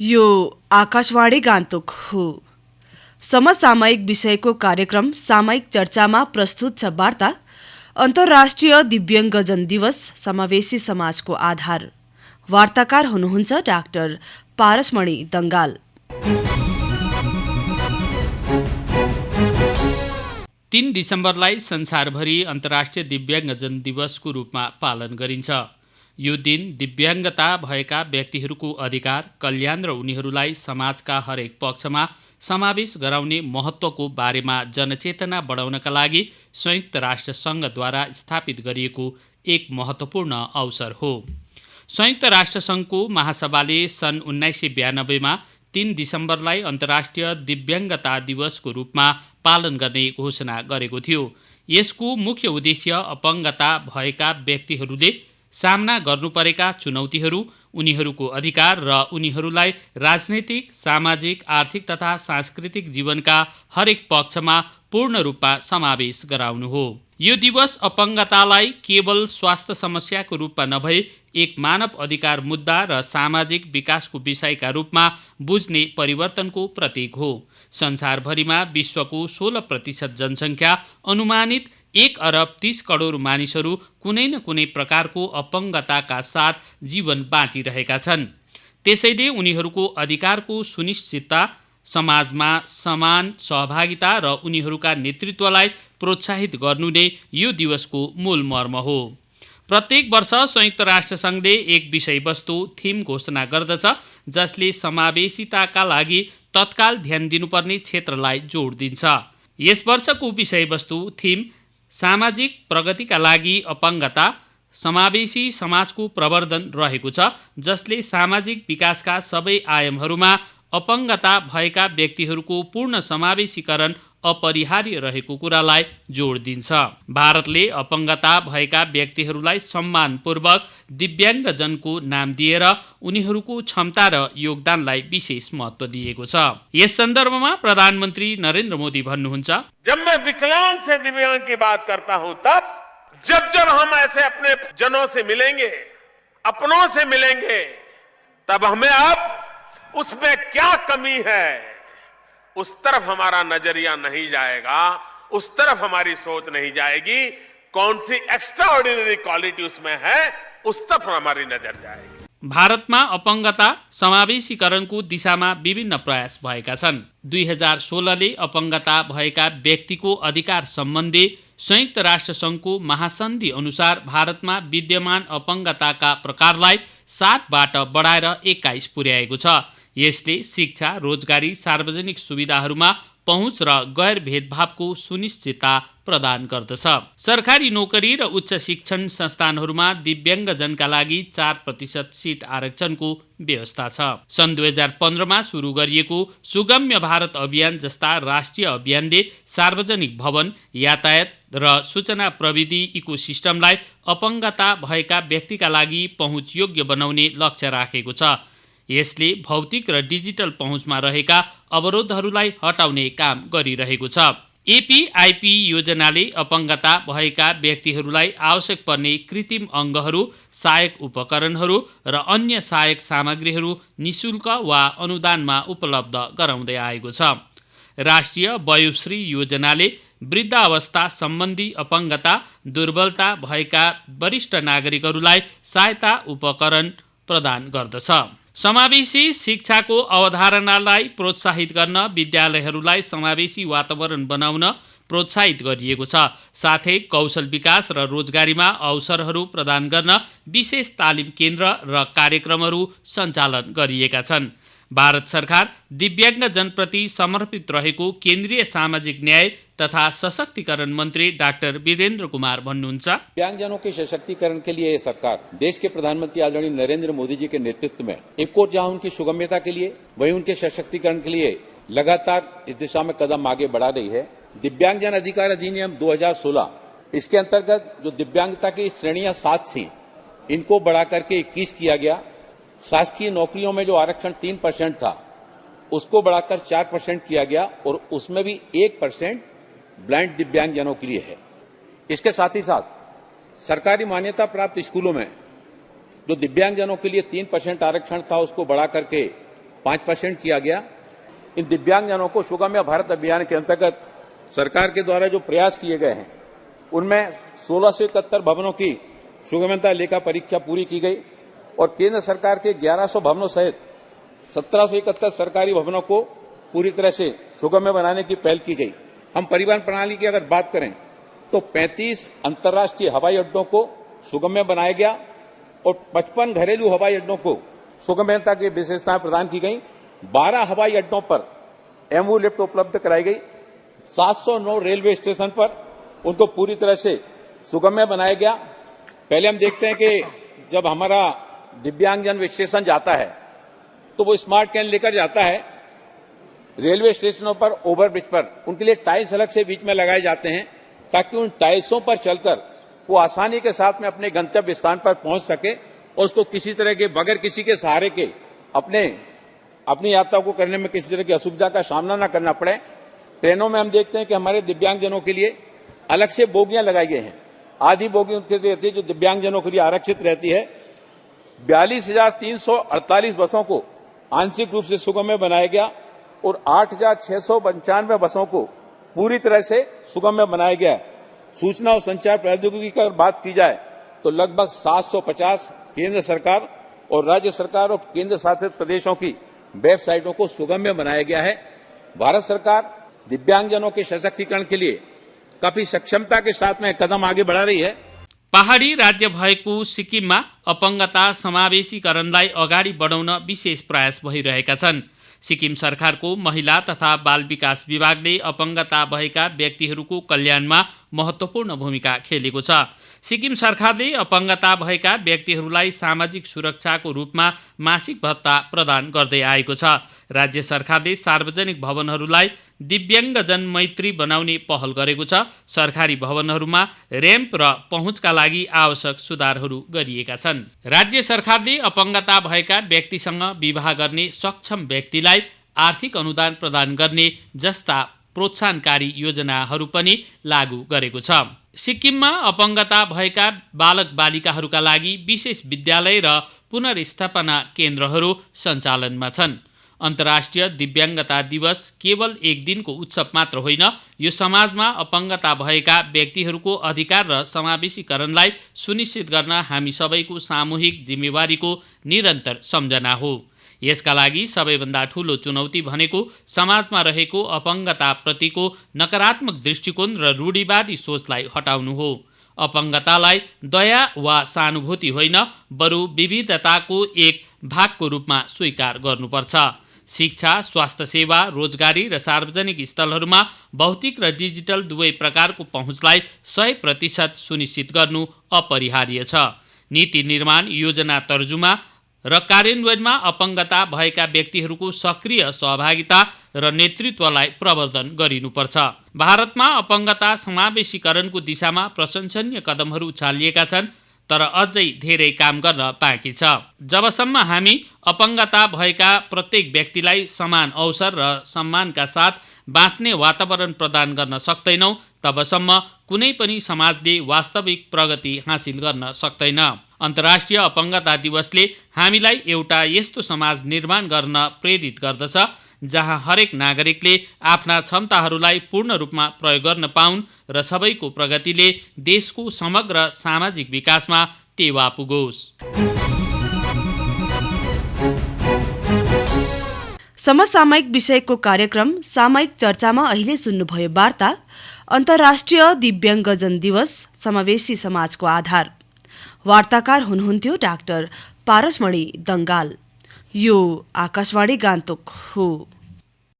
यो आकाशवाणी गान्तोक हो। समसामयिक विषयको कार्यक्रम सामयिक चर्चामा प्रस्तुत छ वार्ता अन्तर्राष्ट्रिय दिव्याङ्गजन दिवस समावेशी समाजको आधार। वार्ताकार हुनुहुन्छ डाक्टर पारसमणि दङ्गाल। 3 डिसेम्बरलाई संसारभरि अन्तर्राष्ट्रिय दिव्याङ्गजन दिवसको रूपमा पालन गरिन्छ। यो दिन दिव्याङ्गता भएका व्यक्तिहरूको अधिकार, कल्याण र उनीहरूलाई समाजका हरेक पक्षमा समावेश गराउने महत्त्वको बारेमा जनचेतना बढाउनका लागि संयुक्त राष्ट्र सङ्घद्वारा स्थापित गरिएको एक महत्त्वपूर्ण अवसर हो। संयुक्त राष्ट्र सङ्घको महासभाले सन् 1992मा 3 डिसेम्बरलाई अन्तर्राष्ट्रिय दिव्याङ्गता दिवसको रूपमा पालन गर्ने घोषणा गरेको थियो। यसको मुख्य उद्देश्य अपङ्गता भएका व्यक्तिहरूले सामना गर्नुपरेका चुनौतीहरू, उनीहरूको अधिकार र उनीहरूलाई राजनैतिक, सामाजिक, आर्थिक तथा सांस्कृतिक जीवनका हरेक पक्षमा पूर्ण रूपमा समावेश गराउनु हो। यो दिवस अपङ्गतालाई केवल स्वास्थ्य समस्याको रूपमा नभई एक मानव अधिकार मुद्दा र सामाजिक विकासको विषयका रूपमा बुझ्ने परिवर्तनको प्रतीक हो। संसारभरिमा विश्वको 16% जनसङ्ख्या अनुमानित 1 अरब 30 करोड मानिसहरू कुनै न कुनै प्रकारको अपङ्गताका साथ जीवन बाँचिरहेका छन्। त्यसैले उनीहरूको अधिकारको सुनिश्चितता, समाजमा समान सहभागिता र उनीहरूका नेतृत्वलाई प्रोत्साहित गर्नु नै यो दिवसको मूल मर्म हो। प्रत्येक वर्ष संयुक्त राष्ट्र सङ्घले एक विषयवस्तु थीम घोषणा गर्दछ जसले समावेशिताका लागि तत्काल ध्यान दिनुपर्ने क्षेत्रलाई जोड दिन्छ। यस वर्षको विषयवस्तु थीम सामाजिक प्रगतिका लागि अपङ्गता, समावेशी समाजको प्रवर्धन रहेको छ, जसले सामाजिक विकासका सबै आयामहरूमा अपङ्गता भएका व्यक्तिहरूको पूर्ण समावेशीकरण अपरिहार्य रहेको कुरालाई जोड दिन्छ। भारतले अपङ्गता भएका व्यक्तिहरूलाई सम्मानपूर्वक दिव्याङ्गजनको नाम दिएर उनीहरूको क्षमता र योगदानलाई विशेष महत्त्व दिएको छ। यस सन्दर्भमा प्रधानमन्त्री नरेन्द्र मोदी भन्नुहुन्छ, जब मैं विकलांग से दिव्यांग की बात करता हूं जब हम ऐसे अपने जनों से मिलेंगे, अपनों से मिलेंगे, तब हमें अब उसमें क्या कमी है उस तरफ हमारा नजरिया नहीं जाएगा, उस तरफ हमारी सोच नहीं जाएगी। कौन सी एक्स्ट्रा ऑर्डिनरी क्वालिटी उसमें है उस तरफ हमारी नजर जाएगी। भारतमा अपङ्गता समावेशीकरणको दिशामा विभिन्न प्रयास भएका छन्। 2016ले अपङ्गता भएका व्यक्तिको अधिकार सम्बन्धी संयुक्त राष्ट्र सङ्घको महासन्धि अनुसार भारतमा विद्यमान अपङ्गताका प्रकारलाई 7बाट बढाएर 21 पुर्याएको छ। यसले शिक्षा, रोजगारी, सार्वजनिक सुविधाहरूमा पहुँच र गैर भेदभावको सुनिश्चितता प्रदान गर्दछ। सरकारी नोकरी र उच्च शिक्षण संस्थानहरूमा दिव्याङ्गजनका लागि 4% सिट आरक्षणको व्यवस्था छ। सन् 2015मा सुरु गरिएको सुगम्य भारत अभियान जस्ता राष्ट्रिय अभियानले सार्वजनिक भवन, यातायात र सूचना प्रविधि इकोसिस्टमलाई अपङ्गता भएका व्यक्तिका लागि पहुँच योग्य बनाउने लक्ष्य राखेको छ। यसले भौतिक र डिजिटल पहुँचमा रहेका अवरोधहरूलाई हटाउने काम गरिरहेको छ। एपीआईपी योजनाले अपङ्गता भएका व्यक्तिहरूलाई आवश्यक पर्ने कृत्रिम अङ्गहरू, सहायक उपकरणहरू र अन्य सहायक सामग्रीहरू निशुल्क वा अनुदानमा उपलब्ध गराउँदै आएको छ। राष्ट्रिय वयोश्री योजनाले वृद्धावस्था सम्बन्धी अपङ्गता, दुर्बलता भएका वरिष्ठ नागरिकहरूलाई सहायता उपकरण प्रदान गर्दछ। समावेशी शिक्षाको अवधारणालाई प्रोत्साहित गर्न विद्यालयहरूलाई समावेशी वातावरण बनाउन प्रोत्साहित गरिएको छ। साथै कौशल विकास र रोजगारीमा अवसरहरू प्रदान गर्न विशेष तालिम केन्द्र र कार्यक्रमहरू सञ्चालन गरिएका छन्। भारत सरकार दिव्याङ्गजनप्रति समर्पित रहेको केन्द्रीय सामाजिक न्याय तथा सशक्तिकरण मंत्री डॉक्टर वीरेंद्र कुमार भन्नुहुन्छ, दिव्यांगजनों के सशक्तिकरण के लिए ये सरकार देश के प्रधानमंत्री आदरणीय नरेंद्र मोदी जी के नेतृत्व में एक ओर जहां उनकी सुगम्यता के लिए वहीं उनके सशक्तिकरण के लिए लगातार इस दिशा में कदम आगे बढ़ा रही है। दिव्यांगजन अधिकार अधिनियम 2016 इसके अंतर्गत जो दिव्यांगता की श्रेणियां 7 थी इनको बढ़ा करके 21 किया गया। शासकीय नौकरियों में जो आरक्षण 3% था उसको बढ़ाकर 4% किया गया और उसमें भी 1% ब्लाइंड दिव्यांगजनों के लिए है। इसके साथ ही साथ सरकारी मान्यता प्राप्त स्कूलों में जो दिव्यांगजनों के लिए 3% आरक्षण था उसको बढ़ा करके 5% किया गया। इन दिव्यांगजनों को सुगम्य भारत अभियान के अंतर्गत सरकार के द्वारा जो प्रयास किए गए हैं उनमें 1671 भवनों की सुगम्यता लेखा परीक्षा पूरी की गई और केंद्र सरकार के 1100 भवनों सहित 1771 सरकारी भवनों को पूरी तरह से सुगम्य बनाने की पहल की गई। हम परिवहन प्रणाली की अगर बात करें तो 35 अंतर्राष्ट्रीय हवाई अड्डों को सुगम्य बनाया गया और 55 घरेलू हवाई अड्डों को सुगम्यता की विशेषताएं प्रदान की गई। 12 हवाई अड्डों पर एमओ लिफ्ट उपलब्ध कराई गई। 709 रेलवे स्टेशन पर उनको पूरी तरह से सुगम्य बनाया गया। पहले हम देखते हैं कि जब हमारा दिव्यांगजन स्टेशन जाता है तो वो स्मार्ट कैन लेकर जाता है। रेलवे स्टेशनों पर ओवरब्रिज पर उनके लिए टाइल्स अलग से बीच में लगाए जाते हैं ताकि उन टाइल्सों पर चलकर वो आसानी के साथ में अपने गंतव्य स्थान पर पहुंच सके और उसको किसी तरह के बगैर किसी के सहारे के अपनी यात्रा को करने में किसी तरह की असुविधा का सामना न करना पड़े। ट्रेनों में हम देखते हैं कि हमारे दिव्यांगजनों के लिए अलग से बोगियां लगाई गई हैं। आधी बोगी उनके लिए रहती है जो दिव्यांगजनों के लिए आरक्षित रहती है। 42,348 बसों को आंशिक रूप से सुगम्य बनाया गया और 8,695 बसों को पूरी तरह से सुगम्य बनाया गया। सूचना और संचार प्रौद्योगिकी की अगर बात की जाए तो लगभग 750 केंद्र सरकार और राज्य सरकार और केंद्र शासित प्रदेशों की वेबसाइटों को सुगम्य बनाया गया है। भारत सरकार दिव्यांगजनों के सशक्तिकरण के लिए काफी सक्षमता के साथ में कदम आगे बढ़ा रही है। पहाडी राज्य भएको सिक्किममा अपङ्गता समावेशीकरणलाई अगाडि बढाउन विशेष प्रयास भइरहेका छन्। सिक्किम सरकारको महिला तथा बाल विकास विभागले अपङ्गता भएका व्यक्तिहरूको कल्याणमा महत्त्वपूर्ण भूमिका खेलेको छ। सिक्किम सरकारले अपङ्गता भएका व्यक्तिहरूलाई सामाजिक सुरक्षाको रूपमा मासिक भत्ता प्रदान गर्दै आएको छ। राज्य सरकारले सार्वजनिक भवनहरूलाई दिव्याङ्गजन मैत्री बनाउने पहल गरेको छ। सरकारी भवनहरूमा र्याम्प र पहुँचका लागि आवश्यक सुधारहरू गरिएका छन्। राज्य सरकारले अपङ्गता भएका व्यक्तिसँग विवाह गर्ने सक्षम व्यक्तिलाई आर्थिक अनुदान प्रदान गर्ने जस्ता प्रोत्साहनकारी योजनाहरू पनि लागू गरेको छ। सिक्किममा अपङ्गता भएका बालक बालिकाहरूका लागि विशेष विद्यालय र पुनर्स्थापना केन्द्रहरू सञ्चालनमा छन्। अन्तर्राष्ट्रिय दिव्याङ्गता दिवस केवल एक दिनको उत्सव मात्र होइन, यो समाजमा अपङ्गता भएका व्यक्तिहरूको अधिकार र समावेशीकरणलाई सुनिश्चित गर्न हामी सबैको सामूहिक जिम्मेवारीको निरन्तर सम्झना हो। यसका लागि सबैभन्दा ठूलो चुनौती भनेको समाजमा रहेको अपङ्गताप्रतिको नकारात्मक दृष्टिकोण र रूढिवादी सोचलाई हटाउनु हो। अपङ्गतालाई दया वा सहानुभूति होइन, बरु विविधताको एक भागको रूपमा स्वीकार गर्नुपर्छ। शिक्षा, स्वास्थ्य सेवा, रोजगारी र सार्वजनिक स्थलहरूमा भौतिक र डिजिटल दुवै प्रकारको पहुँचलाई 100% सुनिश्चित गर्नु अपरिहार्य छ। नीति निर्माण, योजना तर्जुमा र कार्यान्वयनमा अपङ्गता भएका व्यक्तिहरूको सक्रिय सहभागिता र नेतृत्वलाई प्रवर्धन गरिनुपर्छ। भारतमा अपङ्गता समावेशीकरणको दिशामा प्रशंसनीय कदमहरू चालिएका छन्, तर अझै धेरै काम गर्न बाँकी छ। जबसम्म हामी अपङ्गता भएका प्रत्येक व्यक्तिलाई समान अवसर र सम्मानका साथ बाँच्ने वातावरण प्रदान गर्न सक्दैनौँ, तबसम्म कुनै पनि समाजले वास्तविक प्रगति हासिल गर्न सक्दैन। अन्तर्राष्ट्रिय अपङ्गता दिवसले हामीलाई एउटा यस्तो समाज निर्माण गर्न प्रेरित गर्दछ जहाँ हरेक नागरिकले आफ्ना क्षमताहरूलाई पूर्ण रूपमा प्रयोग गर्न पाउन् र सबैको प्रगतिले देशको समग्र सामाजिक विकासमा टेवा पुगोस्। समसामयिक विषयको कार्यक्रम सामयिक चर्चामा अहिले सुन्नुभयो वार्ता अन्तर्राष्ट्रिय दिव्याङ्गजन दिवस समावेशी समाजको आधार। वार्ताकार हुनुहुन्थ्यो डाक्टर पारसमणि दङ्गाल। यो आकाशवाणी गान्तोक हो।